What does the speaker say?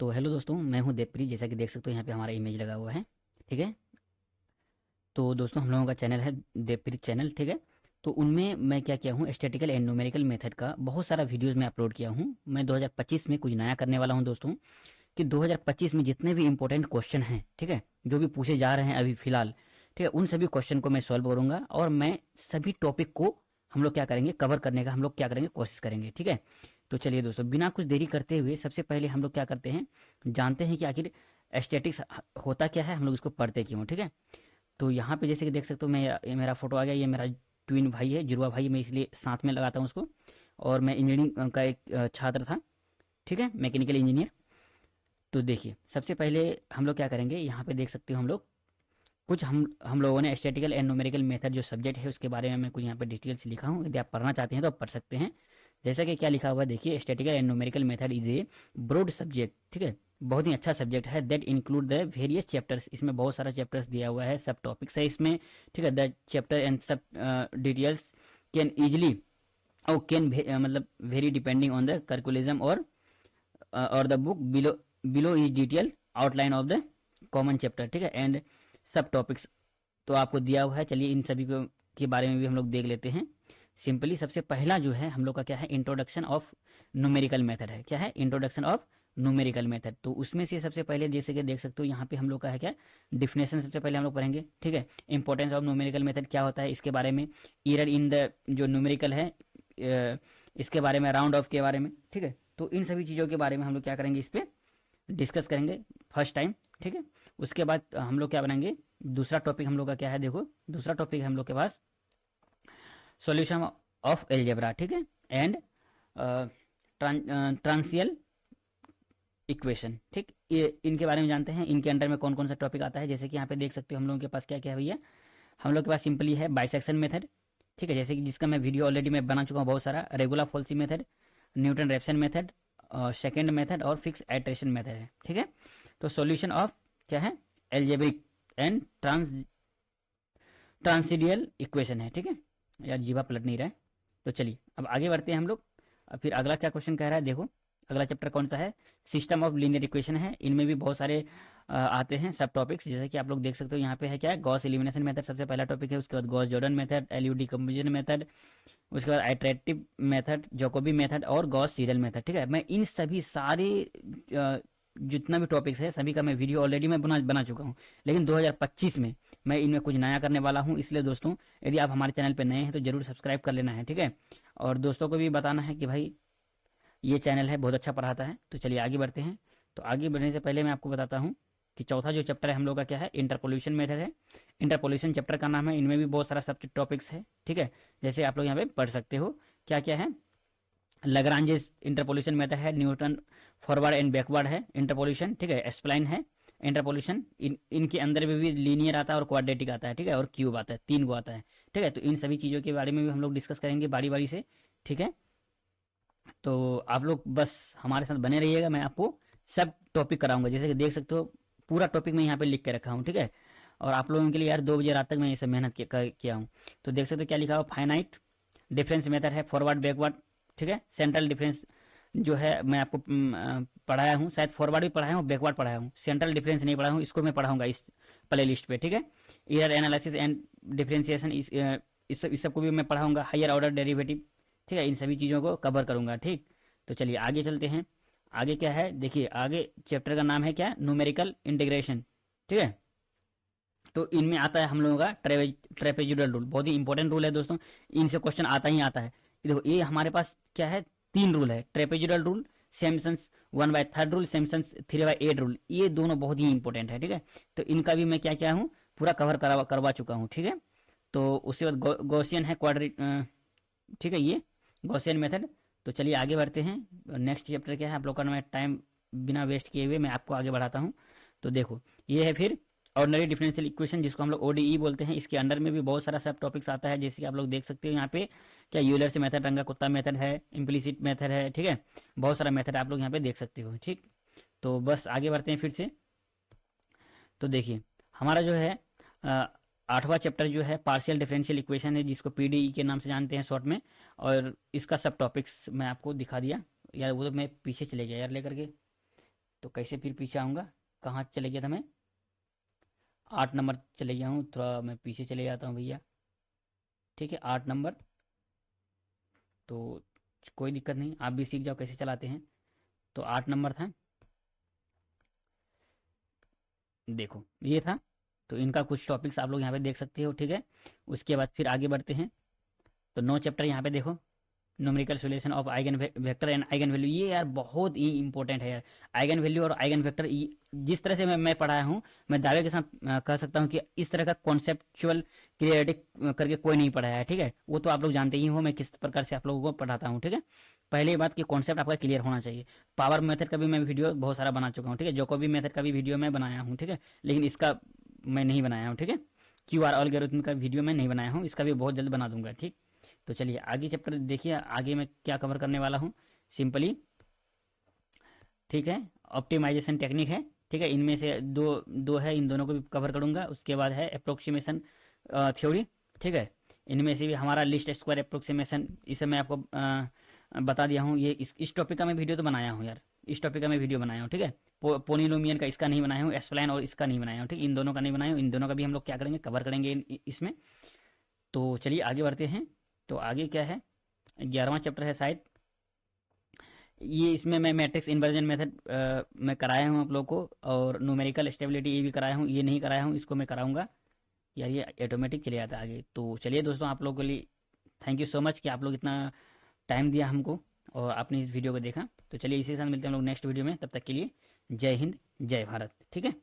तो हेलो दोस्तों, मैं हूं देवप्रीत। जैसा कि देख सकते हो यहाँ पे हमारा इमेज लगा हुआ है। ठीक है। तो दोस्तों हम लोगों का चैनल है देवप्रीत चैनल। ठीक है। तो उनमें मैं क्या किया हूँ, स्टैटिकल एंड न्यूमेरिकल मेथड का बहुत सारा वीडियोस में अपलोड किया हूँ। मैं 2025 में कुछ नया करने वाला हूँ दोस्तों, कि 2025 में जितने भी इंपॉर्टेंट क्वेश्चन हैं, ठीक है, जो भी पूछे जा रहे हैं अभी फिलहाल, ठीक है, उन सभी क्वेश्चन को मैं सॉल्व करूंगा और मैं सभी टॉपिक को हम लोग क्या करेंगे, कवर करने का हम लोग क्या करेंगे, कोशिश करेंगे। ठीक है। तो चलिए दोस्तों, बिना कुछ देरी करते हुए सबसे पहले हम लोग क्या करते हैं, जानते हैं कि आखिर एस्थेटिक्स होता क्या है, हम लोग इसको पढ़ते क्यों। ठीक है। तो यहाँ पे जैसे कि देख सकते हो, मैं ये मेरा फोटो आ गया, ये मेरा ट्विन भाई है, जुड़वा भाई, मैं इसलिए साथ में लगाता हूँ उसको। और मैं इंजीनियरिंग का एक छात्र था। ठीक है, मैकेनिकल इंजीनियर। तो देखिए, सबसे पहले हम लोग क्या करेंगे, यहाँ पे देख सकते हो हम लोग कुछ हम लोगों ने स्टैटिकल एंड न्यूमेरिकल मेथड जो सब्जेक्ट है उसके बारे में मैं कुछ यहाँ पे डिटेल से लिखा हूँ। यदि आप पढ़ना चाहते हैं तो आप पढ़ सकते हैं। जैसा कि क्या लिखा हुआ है, देखिए, statical and numerical method is a broad subject. ठीक है, बहुत ही अच्छा सब्जेक्ट है। That include the various chapters, इसमें बहुत सारा चैप्टर्स दिया हुआ है, सब टॉपिक्स है इसमें। ठीक है, द चैप्टर एंड सब डिटेल्स कैन इजिली और कैन मतलब vary depending on the curriculum और the book below below is detail outline of the common chapter. ठीक है, एंड सब टॉपिक्स तो आपको दिया हुआ है। चलिए इन सभी को के बारे में भी हम लोग देख लेते हैं। सिंपली सबसे पहला जो है हम लोग का क्या है, इंट्रोडक्शन ऑफ न्यूमेरिकल मेथड है। क्या है, इंट्रोडक्शन ऑफ न्यूमेरिकल मेथड। तो उसमें से सबसे पहले जैसे कि देख सकते हो यहाँ पे हम लोग का है क्या, डिफिनेशन सबसे पहले हम लोग पढ़ेंगे। ठीक है, इंपॉर्टेंस ऑफ न्यूमेरिकल मेथड क्या होता है इसके बारे में, ईरर इन द जो न्यूमेरिकल है इसके बारे में, राउंड ऑफ के बारे में। ठीक है, तो इन सभी चीज़ों के बारे में हम लोग क्या करेंगे, इस पर डिस्कस करेंगे फर्स्ट टाइम। ठीक है, उसके बाद हम लोग क्या बनाएंगे, दूसरा टॉपिक हम लोग का क्या है, देखो दूसरा टॉपिक है हम लोग के पास सॉल्यूशन ऑफ एलजेब्रा। ठीक है, एंड ट्रांसियल इक्वेशन। ठीक, ये इनके बारे में जानते हैं, इनके अंडर में कौन कौन सा टॉपिक आता है। जैसे कि यहाँ पे देख सकते हो हम लोगों के पास क्या क्या है भैया, हम लोग के पास सिंपली है बाइसेक्शन मेथड। ठीक है, जैसे कि जिसका मैं वीडियो ऑलरेडी मैं बना चुका हूँ बहुत सारा, regular falsi method, Newton Raphson method, secant method और फिक्स आइट्रेशन मेथड है। ठीक है, तो सॉल्यूशन ऑफ क्या है, एल्जेब्रिक एंड ट्रांसिडियल इक्वेशन है। ठीक है, यार जीवा पलट नहीं रहा है। तो चलिए अब आगे बढ़ते हैं हम लोग। अब फिर अगला क्या क्वेश्चन कह रहा है, देखो अगला चैप्टर कौन सा है, सिस्टम ऑफ लीनियर इक्वेशन है। इनमें भी बहुत सारे आते हैं सब टॉपिक्स, जैसे कि आप लोग देख सकते हो यहाँ पे है क्या, गॉस एलिमिनेशन मेथड सबसे पहला टॉपिक है। उसके बाद Gauss Jordan method, LU composition method, उसके बाद आइट्रेटिव मेथड, जैकोबी मेथड और गॉस सीडल मेथड। ठीक है, मैं इन सभी सारे अ, जितना भी टॉपिक्स है सभी का मैं वीडियो ऑलरेडी मैं बना बना चुका हूँ, लेकिन 2025 में मैं इनमें कुछ नया करने वाला हूँ। इसलिए दोस्तों, यदि आप हमारे चैनल पर नए हैं तो जरूर सब्सक्राइब कर लेना है। ठीक है, और दोस्तों को भी बताना है कि भाई ये चैनल है, बहुत अच्छा पढ़ाता है। तो चलिए आगे बढ़ते हैं। तो आगे बढ़ने से पहले मैं आपको बताता हूँ कि चौथा जो चैप्टर है हम लोग का क्या है, इंटरपोल्यूशन मेथड है। इंटरपोल्यूशन चैप्टर का नाम है, इनमें भी बहुत सारा सब टॉपिक्स है। ठीक है, जैसे आप लोग यहाँ पे पढ़ सकते हो क्या क्या है, लग्रांजेस इंटरपोल्यूशन मेथड है, न्यूटन फॉरवर्ड एंड बैकवर्ड है इंटरपोल्यूशन। ठीक है, स्प्लाइन है इंटरपोल्यूशन। इनके अंदर में भी लीनियर आता है और क्वाड्रेटिक आता है। ठीक है, और क्यूब आता है, तीन को आता है। ठीक है, तो इन सभी चीज़ों के बारे में भी हम लोग डिस्कस करेंगे बारी बारी से। ठीक है, तो आप लोग बस हमारे साथ बने रहिएगा, मैं आपको सब टॉपिक कराऊंगा। जैसे कि देख सकते हो पूरा टॉपिक मैं यहाँ पे लिख के रखा हूँ। ठीक है, और आप लोगों के लिए यार 2 बजे रात तक मैं ये सब मेहनत किया हूँ। तो देख सकते हो क्या लिखा हुआ, फाइनाइट डिफरेंस मेथड है, फॉरवर्ड बैकवर्ड। ठीक है, सेंट्रल डिफरेंस जो है मैं आपको पढ़ाया हूँ, शायद फॉरवर्ड भी पढ़ाया हूँ, बैकवर्ड पढ़ाया हूँ, सेंट्रल डिफरेंस नहीं पढ़ाया हूँ, इसको मैं पढ़ाऊंगा इस प्ले लिस्ट पे। ठीक है, ईयर एनालिसिस एंड डिफरेंशिएशन, इस सब को भी मैं पढ़ाऊंगा, हायर ऑर्डर डेरिवेटिव। ठीक है, इन सभी चीज़ों को कवर करूंगा। ठीक, तो चलिए आगे चलते हैं। आगे क्या है, देखिए आगे चैप्टर का नाम है क्या, न्यूमेरिकल इंटीग्रेशन। ठीक है, तो इनमें आता है हम लोगों का ट्रेपेजोइडल रूल, बहुत ही इंपॉर्टेंट रूल है दोस्तों, इनसे क्वेश्चन आता ही आता है। देखो ये हमारे पास क्या है, तीन रूल है, ट्रेपेजोइडल रूल, सैमसंस 1/3 रूल, सैमसंस 3/8 रूल, ये दोनों बहुत ही इंपॉर्टेंट है। ठीक है, तो इनका भी मैं क्या क्या हूँ, पूरा कवर करवा चुका हूँ। ठीक है, तो उसके बाद गॉसियन है क्वाड्रेट। ठीक है, ये गॉसियन मेथड। तो चलिए आगे बढ़ते हैं। नेक्स्ट चैप्टर क्या है, आप लोग का मैं टाइम बिना वेस्ट किए हुए मैं आपको आगे बढ़ाता हूँ। तो देखो ये है फिर ऑर्डिनरी डिफरेंशियल इक्वेशन, जिसको हम लोग ओडीई बोलते हैं। इसके अंडर में भी बहुत सारा सब टॉपिक्स आता है, जैसे कि आप लोग देख सकते हो यहाँ पे क्या, यूलर्स मेथड, रंगा कुत्ता मेथड है, इम्प्लिसिट मेथड है। ठीक है, बहुत सारा मेथड आप लोग यहाँ पे देख सकते हो। ठीक, तो बस आगे बढ़ते हैं फिर से। तो देखिए हमारा जो है अ, आठवां चैप्टर जो है पार्शियल डिफरेंशियल इक्वेशन है, जिसको पीडीई के नाम से जानते हैं शॉर्ट में। और इसका सब टॉपिक्स मैं आपको दिखा दिया। यार वो तो मैं पीछे चले गया यार लेकर के, तो कैसे फिर पीछे आऊँगा, कहाँ चले गया था मैं, 8 नंबर चले गया हूँ, थोड़ा मैं पीछे चले जाता हूँ भैया। ठीक है, 8 नंबर। तो कोई दिक्कत नहीं, आप भी सीख जाओ कैसे चलाते हैं। तो 8 नंबर था, देखो ये था। तो इनका कुछ टॉपिक्स आप लोग यहाँ पे देख सकते हो। ठीक है, उसके बाद फिर आगे बढ़ते हैं। तो 9 चैप्टर यहाँ पे देखो, numerical solution of eigen vector and eigen value, ये यार बहुत ही इंपॉर्टेंट है यार। आइगन वैल्यू और आइगन वेक्टर, जिस तरह से मैं पढ़ाया हूँ, मैं दावे के साथ कह सकता हूँ कि इस तरह का कॉन्सेप्चुअल क्लियरिटी करके कोई नहीं पढ़ाया है। ठीक है, वो तो आप लोग जानते ही हो मैं किस प्रकार से आप लोगों को पढ़ाता हूँ। ठीक है, पहली बात कि कॉन्सेप्ट आपका क्लियर होना चाहिए। पावर मेथड का भी मैं वीडियो बहुत सारा बना चुका हूँ। ठीक है, जैकोबी मेथड का भी वीडियो मैं बनाया हूँ। ठीक है, लेकिन इसका मैं नहीं बनाया हूँ। ठीक है, QR एल्गोरिथम का वीडियो मैं नहीं बनाया हूँ, इसका भी बहुत जल्द बना दूंगा। ठीक, तो चलिए आगे चैप्टर देखिए, आगे मैं क्या कवर करने वाला हूँ सिंपली। ठीक है, ऑप्टिमाइजेशन टेक्निक है। ठीक है, इनमें से दो दो है, इन दोनों को भी कवर करूंगा। उसके बाद है अप्रोक्सीमेशन थ्योरी। ठीक है, इनमें से भी हमारा लिस्ट स्क्वायर अप्रोक्सीमेशन, इसे मैं आपको बता दिया हूँ। ये इस टॉपिक का मैं वीडियो तो बनाया हूँ यार, इस टॉपिक का मैं वीडियो बनाया हूँ। ठीक है, पोलिनोमियन का इसका नहीं बनाया हूँ, एस्प्लाइन और इसका नहीं बनाया हूँ। ठीक, इन दोनों का नहीं बनाया हूँ, इन दोनों का भी हम लोग क्या करेंगे, कवर करेंगे इसमें। तो चलिए आगे बढ़ते हैं। तो आगे क्या है, 11वां चैप्टर है शायद ये। इसमें मैं मैट्रिक्स इन्वर्जन मेथड मैं कराया हूँ आप लोग को, और न्यूमेरिकल स्टेबिलिटी ये भी कराया हूँ, ये नहीं कराया हूँ, इसको मैं कराऊंगा यार, ये ऑटोमेटिक चले जाता है आगे। तो चलिए दोस्तों, आप लोगों के लिए थैंक यू सो मच कि आप लोग इतना टाइम दिया हमको और आपने इस वीडियो को देखा। तो चलिए इसी के साथ मिलते हैं हम लोग नेक्स्ट वीडियो में, तब तक के लिए जय हिंद जय भारत। ठीक है।